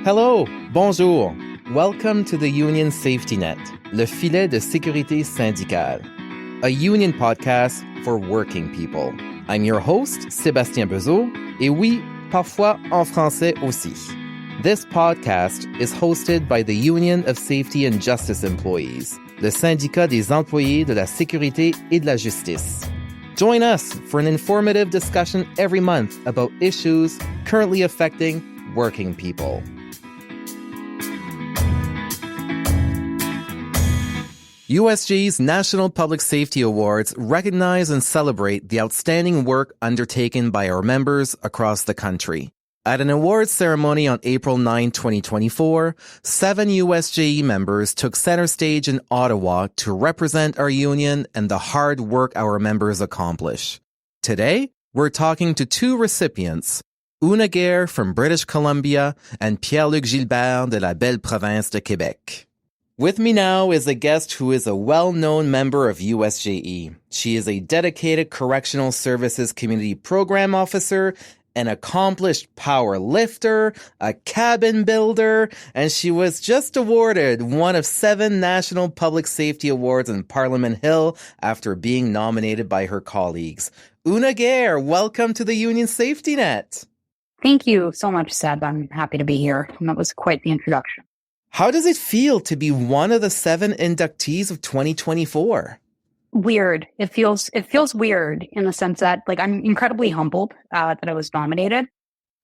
Hello, bonjour. Welcome to the Union Safety Net, le filet de sécurité syndicale, a union podcast for working people. I'm your host, Sébastien Bezeau, et oui, parfois en français aussi. This podcast is hosted by the Union of Safety and Justice Employees, le syndicat des employés de la sécurité et de la justice. Join us for an informative discussion every month about issues currently affecting working people. USJE's National Public Safety Awards recognize and celebrate the outstanding work undertaken by our members across the country. At an awards ceremony on April 9, 2024, 7 USJE members took center stage in Ottawa to represent our union and the hard work our members accomplish. Today, we're talking to two recipients, Gair from British Columbia and Pierre-Luc Gilbert de la belle province de Québec. With me now is a guest who is a well-known member of USJE. She is a dedicated Correctional Services Community Program Officer, an accomplished power lifter, a cabin builder, and she was just awarded one of 7 National Public Safety Awards in Parliament Hill after being nominated by her colleagues. Gair, welcome to the Union Safety Net. Thank you so much, Seb. I'm happy to be here. And that was quite the introduction. How does it feel to be one of the 7 inductees of 2024? Weird. It feels weird in the sense that, I'm incredibly humbled that I was nominated.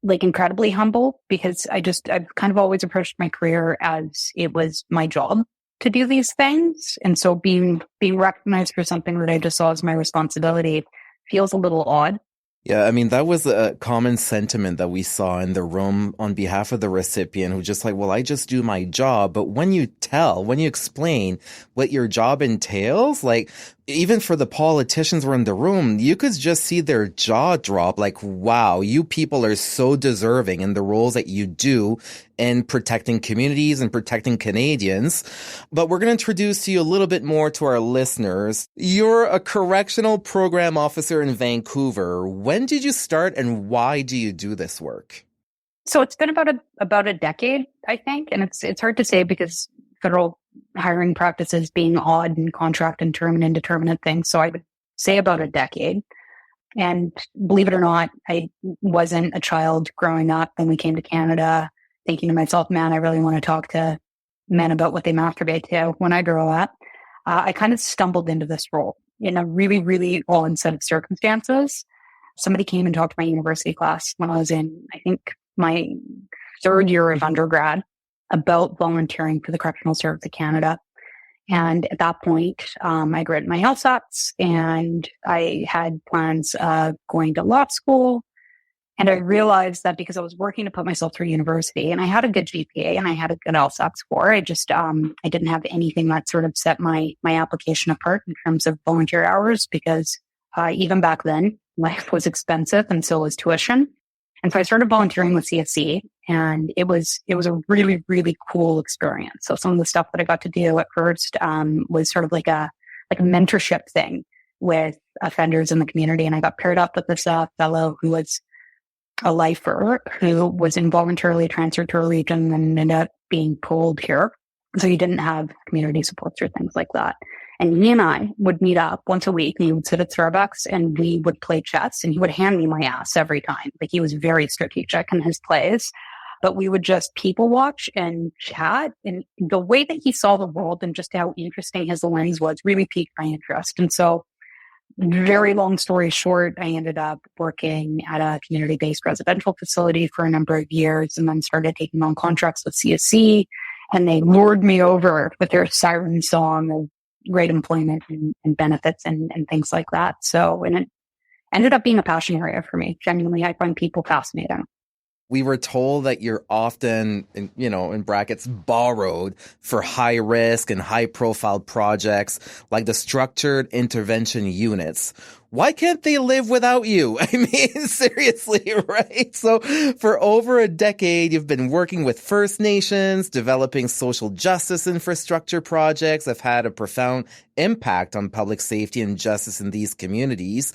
Incredibly humble because I've kind of always approached my career as it was my job to do these things. And so being recognized for something that I just saw as my responsibility feels a little odd. Yeah, I mean, that was a common sentiment that we saw in the room on behalf of the recipient who just well, I just do my job. But when you explain what your job entails, even for the politicians who were in the room, you could just see their jaw drop wow, you people are so deserving in the roles that you do in protecting communities and protecting Canadians. But we're going to introduce you a little bit more to our listeners. You're a correctional program officer in Vancouver. When did you start and why do you do this work? So it's been about a decade, I think. And it's hard to say because federal hiring practices being odd and contract and term and indeterminate things. So I would say about a decade. And believe it or not, I wasn't a child growing up when we came to Canada thinking to myself, man, I really want to talk to men about what they masturbate to when I grow up. I kind of stumbled into this role in a really, really odd set of circumstances. Somebody came and talked to my university class when I was in, I think, my 3rd year of undergrad about volunteering for the Correctional Service of Canada. And at that point, I'd written my LSATs and I had plans of going to law school. And I realized that because I was working to put myself through university and I had a good GPA and I had a good LSAT score, I didn't have anything that sort of set my application apart in terms of volunteer hours because even back then, life was expensive and so was tuition. And so I started volunteering with CSC and it was a really, really cool experience. So some of the stuff that I got to do at first was sort of like a mentorship thing with offenders in the community. And I got paired up with this fellow who was a lifer who was involuntarily transferred to a region and ended up being pulled here. So he didn't have community supports or things like that. And he and I would meet up once a week and he would sit at Starbucks and we would play chess and he would hand me my ass every time. He was very strategic in his plays, but we would just people watch and chat. And the way that he saw the world and just how interesting his lens was really piqued my interest. And so very long story short, I ended up working at a community-based residential facility for a number of years and then started taking on contracts with CSC. And they lured me over with their siren song of great employment and benefits and things like that. So, and it ended up being a passion area for me. Genuinely, I find people fascinating. We were told that you're often, in brackets, borrowed for high risk and high profile projects like the structured intervention units. why can't they live without you? I mean, seriously, right? So for over a decade, you've been working with First Nations, developing social justice infrastructure projects that have had a profound impact on public safety and justice in these communities.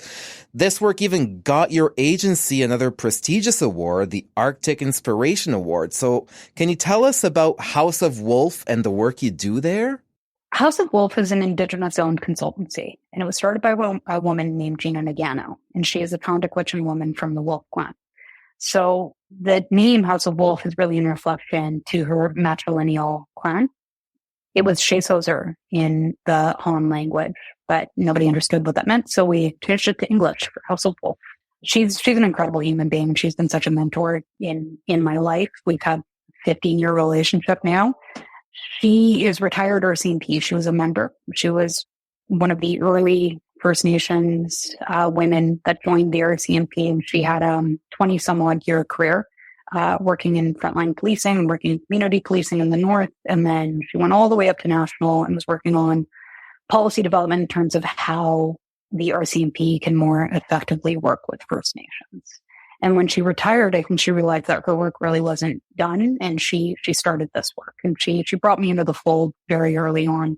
This work even got your agency another prestigious award, the Arctic Inspiration Award. So can you tell us about House of Wolf and the work you do there? House of Wolf is an Indigenous-owned consultancy, and it was started by a woman named Gina Nagano, and she is a Tondaquichan woman from the Wolf clan. So the name House of Wolf is really in reflection to her matrilineal clan. It was Shesozer in the Han language, but nobody understood what that meant, so we changed it to English for House of Wolf. She's an incredible human being. She's been such a mentor in my life. We've had a 15-year relationship now. She is retired RCMP. She was a member. She was one of the early First Nations women that joined the RCMP, and she had a 20-some-odd year career working in frontline policing, working in community policing in the north, and then she went all the way up to national and was working on policy development in terms of how the RCMP can more effectively work with First Nations. And when she retired, I think she realized that her work really wasn't done, and she started this work. And she brought me into the fold very early on.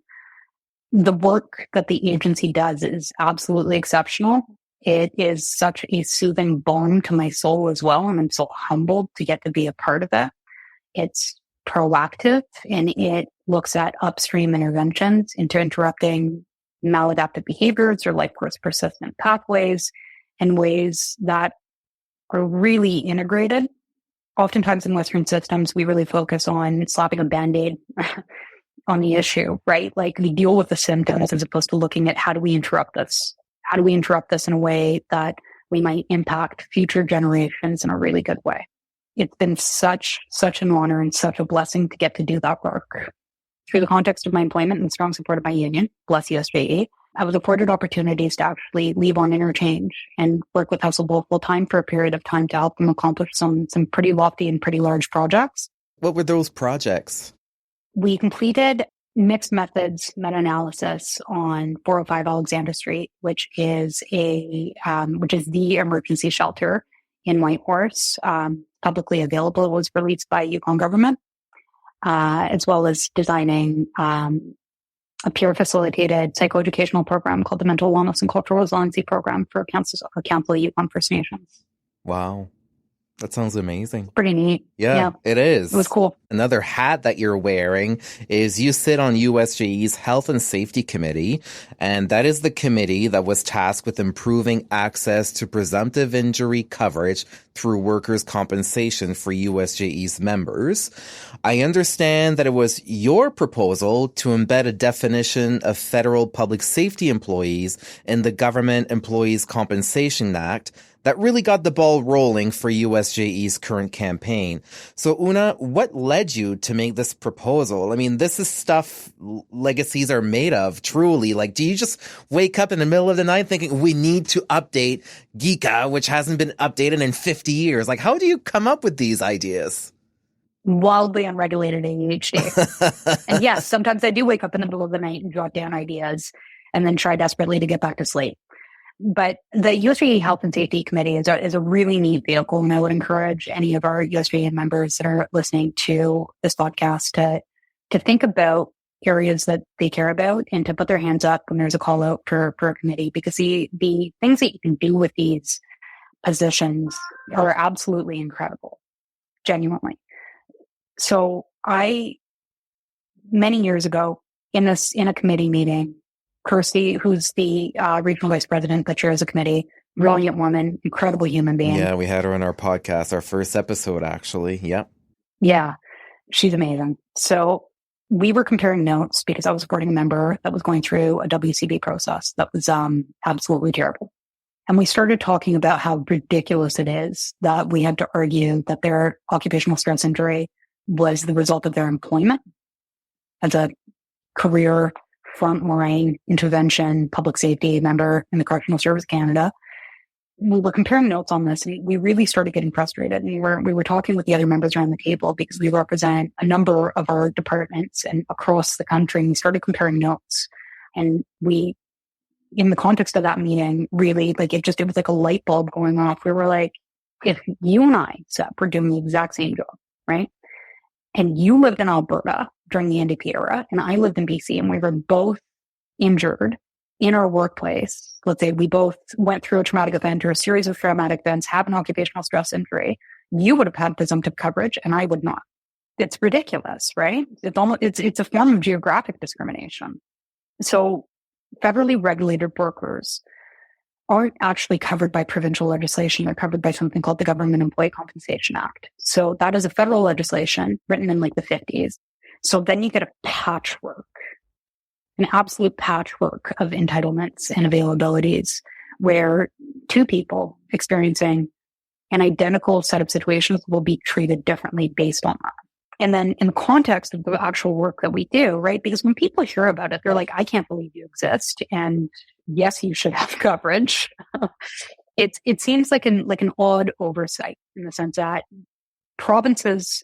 The work that the agency does is absolutely exceptional. It is such a soothing balm to my soul as well, and I'm so humbled to get to be a part of it. It's proactive, and it looks at upstream interventions into interrupting maladaptive behaviors or life course persistent pathways in ways that are really integrated. Oftentimes in Western systems, we really focus on slapping a Band-Aid on the issue, right? Like we deal with the symptoms as opposed to looking at how do we interrupt this? How do we interrupt this in a way that we might impact future generations in a really good way? It's been such an honor and such a blessing to get to do that work. Through the context of my employment and strong support of my union, bless USJE, I was afforded opportunities to actually leave on interchange and work with House of Wolf full time for a period of time to help them accomplish some pretty lofty and pretty large projects. What were those projects? We completed mixed methods meta-analysis on 405 Alexander Street, which is the emergency shelter in Whitehorse, publicly available. It was released by Yukon government, as well as designing a peer-facilitated psychoeducational program called the Mental Wellness and Cultural Resiliency Program for Council Yukon First Nations. Wow. That sounds amazing. Pretty neat. Yeah, it is. It was cool. Another hat that you're wearing is you sit on USJE's Health and Safety Committee, and that is the committee that was tasked with improving access to presumptive injury coverage through workers' compensation for USJE's members. I understand that it was your proposal to embed a definition of federal public safety employees in the Government Employees Compensation Act that really got the ball rolling for USJE's current campaign. So, Una, what led you to make this proposal? I mean, this is stuff legacies are made of, truly. Like, do you just wake up in the middle of the night thinking, we need to update GICA, which hasn't been updated in 50 years? Like, how do you come up with these ideas? Wildly unregulated ADHD. And yes, sometimes I do wake up in the middle of the night and jot down ideas and then try desperately to get back to sleep. But the USJE Health and Safety Committee is a really neat vehicle, and I would encourage any of our USJE members that are listening to this podcast to think about areas that they care about and to put their hands up when there's a call out for a committee, because the things that you can do with these positions are absolutely incredible, genuinely. So many years ago in a committee meeting, Kirsty, who's the regional vice president that chairs the committee, brilliant woman, incredible human being. Yeah, we had her on our podcast, our first episode, actually. Yep. Yeah, she's amazing. So we were comparing notes because I was supporting a member that was going through a WCB process that was absolutely terrible. And we started talking about how ridiculous it is that we had to argue that their occupational stress injury was the result of their employment as a career frontline intervention public safety member in the Correctional Service Canada. We were comparing notes on this, and we really started getting frustrated. And we were talking with the other members around the table because we represent a number of our departments and across the country. And we started comparing notes, and we in the context of that meeting, really, like it was like a light bulb going off. We were like, if you and I, Seth, were doing the exact same job, right? And you lived in Alberta during the NDP era, and I lived in BC, and we were both injured in our workplace. Let's say we both went through a traumatic event or a series of traumatic events, have an occupational stress injury. You would have had presumptive coverage, and I would not. It's ridiculous, right? It's a form of geographic discrimination. So federally regulated workers aren't actually covered by provincial legislation. They're covered by something called the Government Employee Compensation Act. So that is a federal legislation written in like the 50s. So then you get a patchwork, an absolute patchwork of entitlements and availabilities where two people experiencing an identical set of situations will be treated differently based on that. And then in the context of the actual work that we do, right? Because when people hear about it, they're like, I can't believe you exist. And yes, you should have coverage. It seems like an odd oversight in the sense that provinces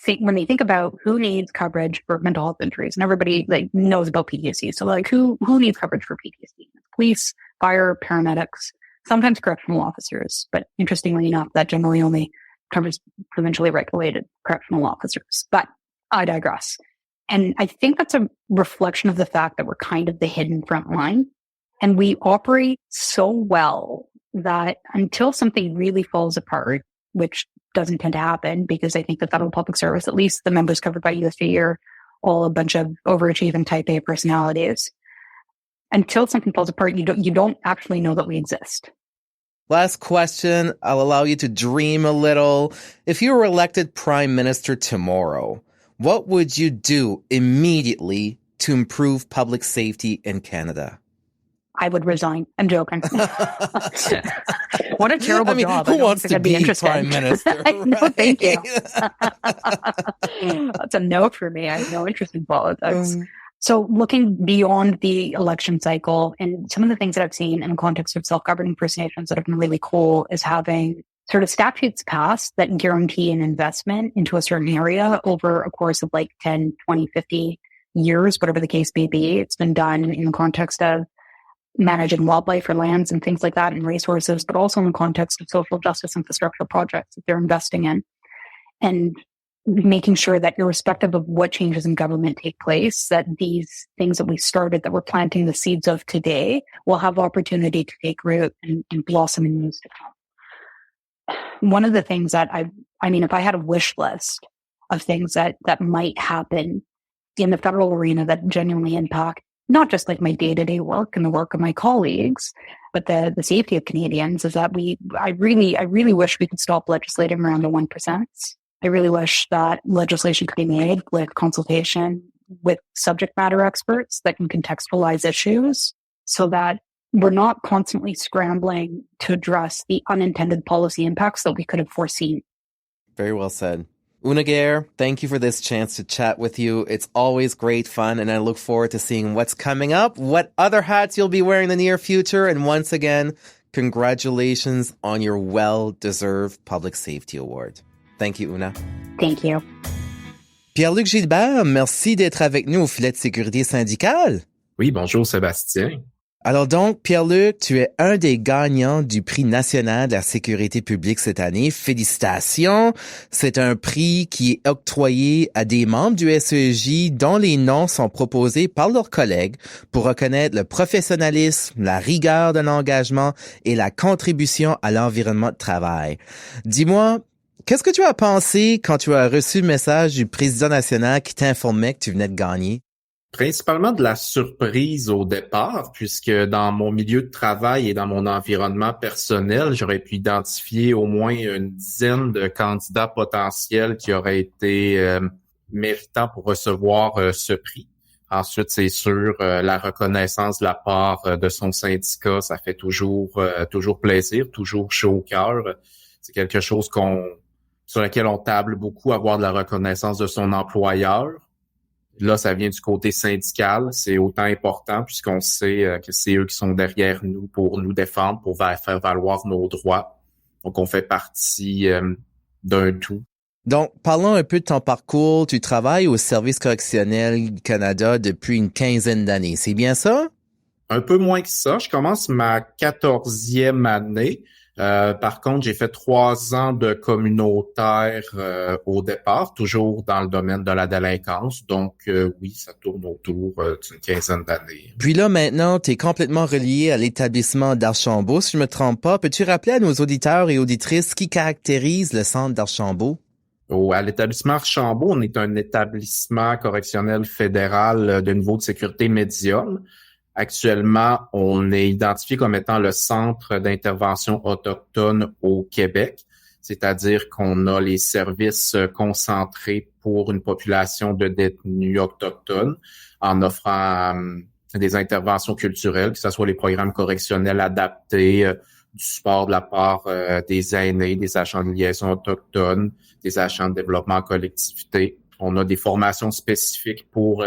think, when they think about who needs coverage for mental health injuries, and everybody like knows about PTSD. So like who needs coverage for PTSD? Police, fire, paramedics, sometimes correctional officers. But interestingly enough, that generally only covers provincially regulated correctional officers. But I digress. And I think that's a reflection of the fact that we're kind of the hidden front line. And we operate so well that until something really falls apart, which doesn't tend to happen because I think the federal public service, at least the members covered by USJE, are all a bunch of overachieving type A personalities. Until something falls apart, you don't actually know that we exist. Last question. I'll allow you to dream a little. If you were elected prime minister tomorrow, what would you do immediately to improve public safety in Canada? I would resign. I'm joking. What a terrible job. Who wants to be prime minister? No, thank you. That's a no for me. I have no interest in politics. So looking beyond the election cycle, and some of the things that I've seen in the context of self-governing First Nations that have been really cool is having sort of statutes passed that guarantee an investment into a certain area over a course of like 10, 20, 50 years, whatever the case may be. It's been done in the context of managing wildlife or lands and things like that and resources, but also in the context of social justice infrastructure projects that they're investing in. And making sure that irrespective of what changes in government take place, that these things that we started, that we're planting the seeds of today, will have opportunity to take root and blossom in years to come. One of the things that I mean, if I had a wish list of things that might happen in the federal arena that genuinely impact not just like my day-to-day work and the work of my colleagues, but the safety of Canadians, is that I really wish we could stop legislating around the 1%. I really wish that legislation could be made with consultation with subject matter experts that can contextualize issues so that we're not constantly scrambling to address the unintended policy impacts that we could have foreseen. Very well said. Una Gair, thank you for this chance to chat with you. It's always great fun, and I look forward to seeing what's coming up, what other hats you'll be wearing in the near future, and once again, congratulations on your well-deserved Public Safety Award. Thank you, Una. Thank you. Pierre-Luc Gilbert, merci d'être avec nous au filet de sécurité syndicale. Oui, bonjour Sébastien. Alors donc, Pierre-Luc, tu es un des gagnants du Prix national de la sécurité publique cette année. Félicitations! C'est un prix qui est octroyé à des membres du SESJ dont les noms sont proposés par leurs collègues pour reconnaître le professionnalisme, la rigueur de l'engagement et la contribution à l'environnement de travail. Dis-moi, qu'est-ce que tu as pensé quand tu as reçu le message du président national qui t'informait que tu venais de gagner? Principalement de la surprise au départ, puisque dans mon milieu de travail et dans mon environnement personnel, j'aurais pu identifier au moins une dizaine de candidats potentiels qui auraient été méritants pour recevoir ce prix. Ensuite, c'est sûr, la reconnaissance de la part de son syndicat, ça fait toujours plaisir, toujours chaud au cœur. C'est quelque chose sur lequel on table beaucoup, avoir de la reconnaissance de son employeur. Là, ça vient du côté syndical. C'est autant important puisqu'on sait que c'est eux qui sont derrière nous pour nous défendre, pour faire valoir nos droits. Donc, on fait partie d'un tout. Donc, parlons un peu de ton parcours. Tu travailles au Service correctionnel du Canada depuis une quinzaine d'années. C'est bien ça? Un peu moins que ça. Je commence ma 14e année. Par contre, j'ai fait 3 ans de communautaire au départ, toujours dans le domaine de la délinquance. Donc, oui, ça tourne autour d'une 15aine d'années. Puis là, maintenant, tu es complètement relié à l'établissement d'Archambault. Si je me trompe pas, peux-tu rappeler à nos auditeurs et auditrices ce qui caractérise le centre d'Archambault? À l'établissement Archambault, on est un établissement correctionnel fédéral de niveau de sécurité médium. Actuellement, on est identifié comme étant le centre d'intervention autochtone au Québec, c'est-à-dire qu'on a les services concentrés pour une population de détenus autochtones en offrant des interventions culturelles, que ce soit les programmes correctionnels adaptés, du support de la part des aînés, des agents de liaison autochtones, des agents de développement en collectivité. On a des formations spécifiques pour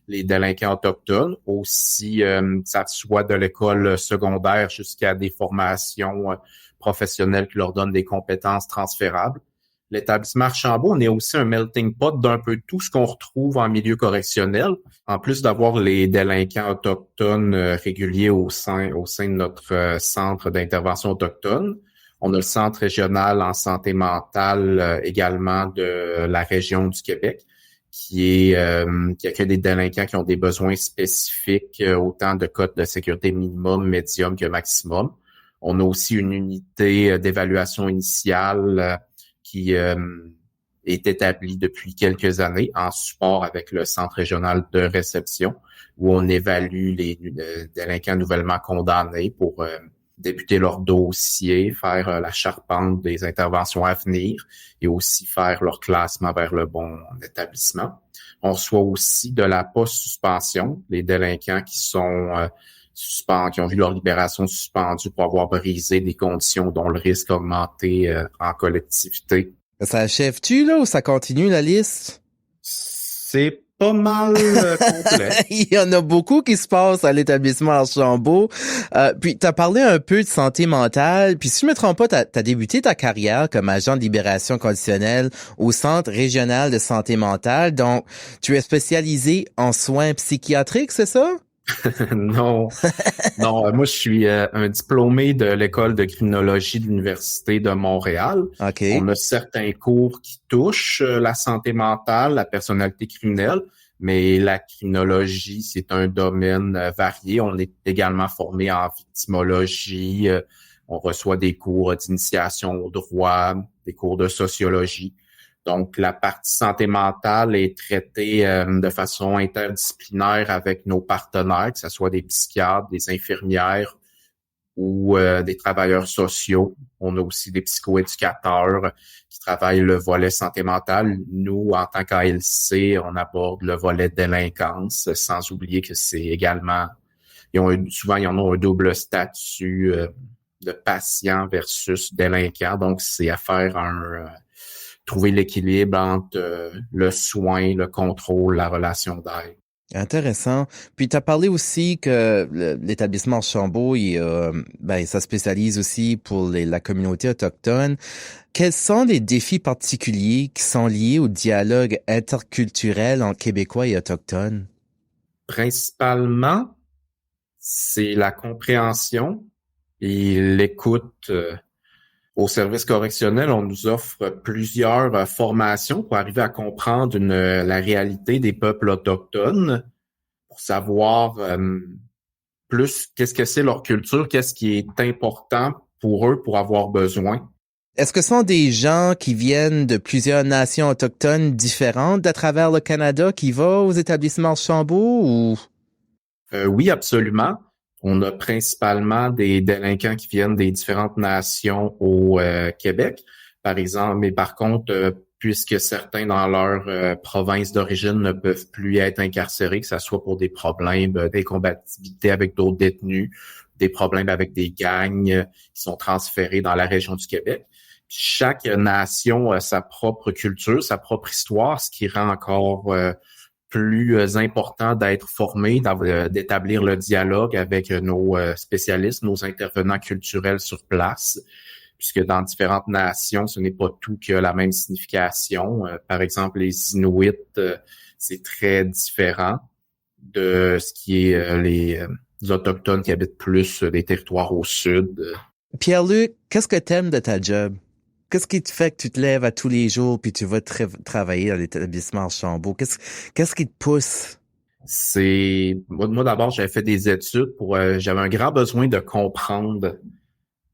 les délinquants autochtones, aussi ça soit de l'école secondaire jusqu'à des formations professionnelles qui leur donnent des compétences transférables. L'établissement Archambault, on est aussi un melting pot d'un peu tout ce qu'on retrouve en milieu correctionnel. En plus d'avoir les délinquants autochtones réguliers au sein de notre centre d'intervention autochtone, on a le centre régional en santé mentale également de la région du Québec, qui accueille des délinquants qui ont des besoins spécifiques, autant de codes de sécurité minimum, médium que maximum. On a aussi une unité d'évaluation initiale qui est établie depuis quelques années en support avec le centre régional de réception, où on évalue les délinquants nouvellement condamnés pour débuter leur dossier, faire la charpente des interventions à venir et aussi faire leur classement vers le bon établissement. On reçoit aussi de la post-suspension, les délinquants qui sont qui ont vu leur libération suspendue pour avoir brisé des conditions dont le risque a augmenté en collectivité. Ça achève-tu, là, ou ça continue, la liste? C'est pas mal complet. Il y en a beaucoup qui se passent à l'établissement Archambault. Puis, t'as parlé un peu de santé mentale. Puis, si je me trompe pas, t'as débuté ta carrière comme agent de libération conditionnelle au Centre régional de santé mentale. Donc, tu es spécialisé en soins psychiatriques, c'est ça? Non, moi je suis un diplômé de l'école de criminologie de l'Université de Montréal. Okay. On a certains cours qui touchent la santé mentale, la personnalité criminelle, mais la criminologie, c'est un domaine varié. On est également formé en victimologie, on reçoit des cours d'initiation au droit, des cours de sociologie. Donc, la partie santé mentale est traitée de façon interdisciplinaire avec nos partenaires, que ce soit des psychiatres, des infirmières ou des travailleurs sociaux. On a aussi des psychoéducateurs qui travaillent le volet santé mentale. Nous, en tant qu'ALC, on aborde le volet délinquance, sans oublier que c'est également... souvent, ils en ont un double statut de patient versus délinquant. Donc, c'est à faire trouver l'équilibre entre le soin, le contrôle, la relation d'aide. Intéressant. Puis tu as parlé aussi que l'établissement Archambault, ça spécialise aussi pour la communauté autochtone. Quels sont les défis particuliers qui sont liés au dialogue interculturel entre Québécois et autochtones? Principalement, c'est la compréhension et l'écoute. Au service correctionnel, on nous offre plusieurs formations pour arriver à comprendre la réalité des peuples autochtones, pour savoir plus qu'est-ce que c'est leur culture, qu'est-ce qui est important pour eux pour avoir besoin. Est-ce que ce sont des gens qui viennent de plusieurs nations autochtones différentes à travers le Canada qui vont aux établissements Archambault ou? Oui, absolument. On a principalement des délinquants qui viennent des différentes nations au Québec, par exemple. Mais par contre, puisque certains dans leur province d'origine ne peuvent plus être incarcérés, que ce soit pour des problèmes d'incompatibilité avec d'autres détenus, des problèmes avec des gangs qui sont transférés dans la région du Québec. Chaque nation a sa propre culture, sa propre histoire, ce qui rend encore plus important d'être formé, d'établir le dialogue avec nos spécialistes, nos intervenants culturels sur place, puisque dans différentes nations, ce n'est pas tout qui a la même signification. Par exemple, les Inuits, c'est très différent de ce qui est Autochtones qui habitent plus des territoires au sud. Pierre-Luc, qu'est-ce que t'aimes de ta job? Qu'est-ce qui te fait que tu te lèves à tous les jours puis tu vas travailler dans l'établissement Archambault? Qu'est-ce qui te pousse? Moi d'abord, j'avais fait des études j'avais un grand besoin de comprendre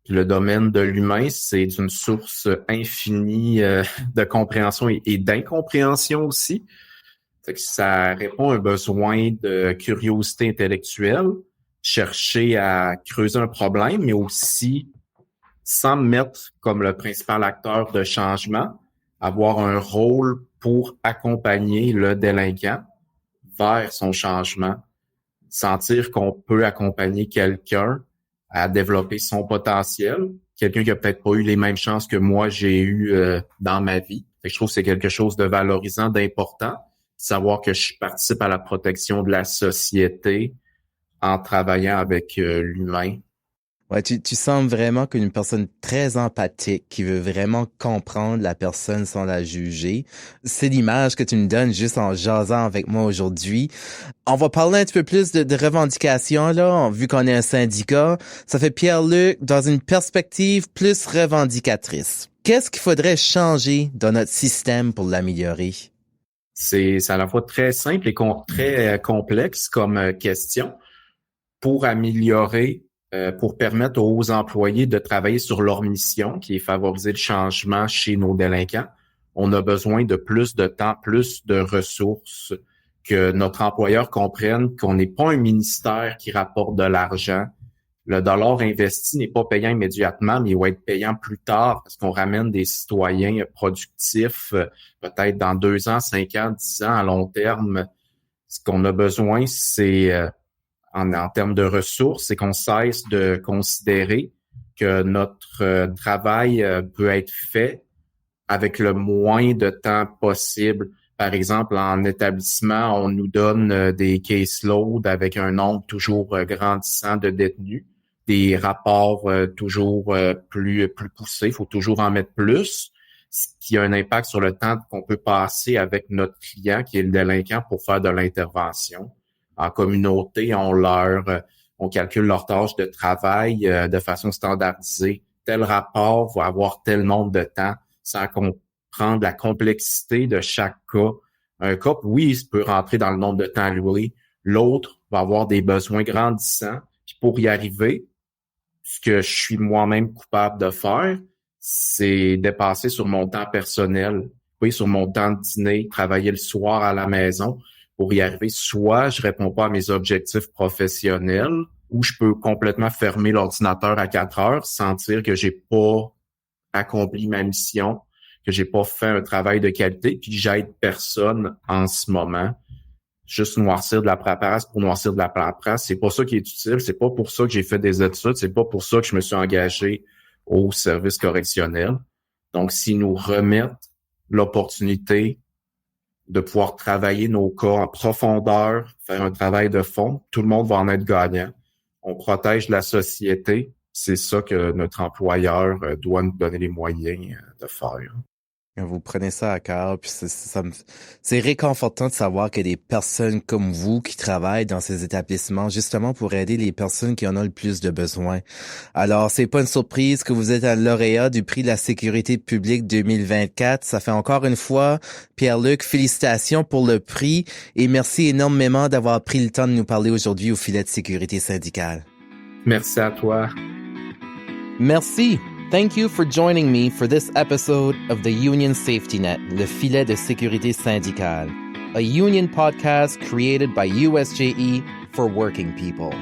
le domaine de l'humain. C'est une source infinie de compréhension et d'incompréhension aussi. Ça répond à un besoin de curiosité intellectuelle, chercher à creuser un problème, mais aussi, sans me mettre comme le principal acteur de changement, avoir un rôle pour accompagner le délinquant vers son changement, sentir qu'on peut accompagner quelqu'un à développer son potentiel, quelqu'un qui a peut-être pas eu les mêmes chances que moi j'ai eu dans ma vie. Je trouve que c'est quelque chose de valorisant, d'important, savoir que je participe à la protection de la société en travaillant avec l'humain. Ouais, tu sembles vraiment qu'une personne très empathique qui veut vraiment comprendre la personne sans la juger. C'est l'image que tu me donnes juste en jasant avec moi aujourd'hui. On va parler un petit peu plus de revendications, là, vu qu'on est un syndicat. Ça fait Pierre-Luc dans une perspective plus revendicatrice. Qu'est-ce qu'il faudrait changer dans notre système pour l'améliorer? C'est à la fois très simple et très complexe comme question. Pour améliorer, pour permettre aux employés de travailler sur leur mission, qui est favoriser le changement chez nos délinquants, on a besoin de plus de temps, plus de ressources, que notre employeur comprenne qu'on n'est pas un ministère qui rapporte de l'argent. Le dollar investi n'est pas payant immédiatement, mais il va être payant plus tard parce qu'on ramène des citoyens productifs, peut-être dans 2 ans, 5 ans, 10 ans, à long terme. Ce qu'on a besoin, c'est, en termes de ressources, c'est qu'on cesse de considérer que notre travail peut être fait avec le moins de temps possible. Par exemple, en établissement, on nous donne des caseloads avec un nombre toujours grandissant de détenus, des rapports toujours plus poussés, il faut toujours en mettre plus, ce qui a un impact sur le temps qu'on peut passer avec notre client, qui est le délinquant, pour faire de l'intervention. En communauté, on calcule leur tâche de travail de façon standardisée. Tel rapport va avoir tel nombre de temps, sans comprendre la complexité de chaque cas. Un cas, oui, il peut rentrer dans le nombre de temps alloué. L'autre va avoir des besoins grandissants. Puis pour y arriver, ce que je suis moi-même coupable de faire, c'est dépasser sur mon temps personnel, oui, sur mon temps de dîner, travailler le soir à la maison. Pour y arriver, soit je réponds pas à mes objectifs professionnels, ou je peux complètement fermer l'ordinateur à 4 heures, sentir que j'ai pas accompli ma mission, que j'ai pas fait un travail de qualité, puis j'aide personne en ce moment. Juste noircir de la paperasse pour noircir de la paperasse, c'est pas ça qui est utile, c'est pas pour ça que j'ai fait des études, c'est pas pour ça que je me suis engagé au service correctionnel. Donc, s'ils nous remettent l'opportunité de pouvoir travailler nos cas en profondeur, faire un travail de fond, tout le monde va en être gagnant. On protège la société, c'est ça que notre employeur doit nous donner les moyens de faire. Vous prenez ça à cœur, puis c'est réconfortant de savoir qu'il y a des personnes comme vous qui travaillent dans ces établissements justement pour aider les personnes qui en ont le plus de besoin. Alors, c'est pas une surprise que vous êtes un lauréat du Prix de la sécurité publique 2024. Ça fait encore une fois, Pierre-Luc, félicitations pour le prix et merci énormément d'avoir pris le temps de nous parler aujourd'hui au filet de sécurité syndicale. Merci à toi. Merci. Thank you for joining me for this episode of the Union Safety Net, le filet de sécurité syndicale, a union podcast created by USJE for working people.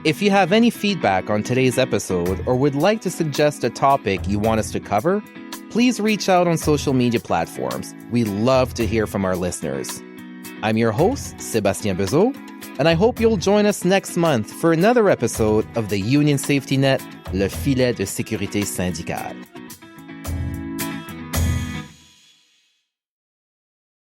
If you have any feedback on today's episode or would like to suggest a topic you want us to cover, please reach out on social media platforms. We love to hear from our listeners. I'm your host, Sébastien Bezeau, and I hope you'll join us next month for another episode of the Union Safety Net, le filet de sécurité syndicale.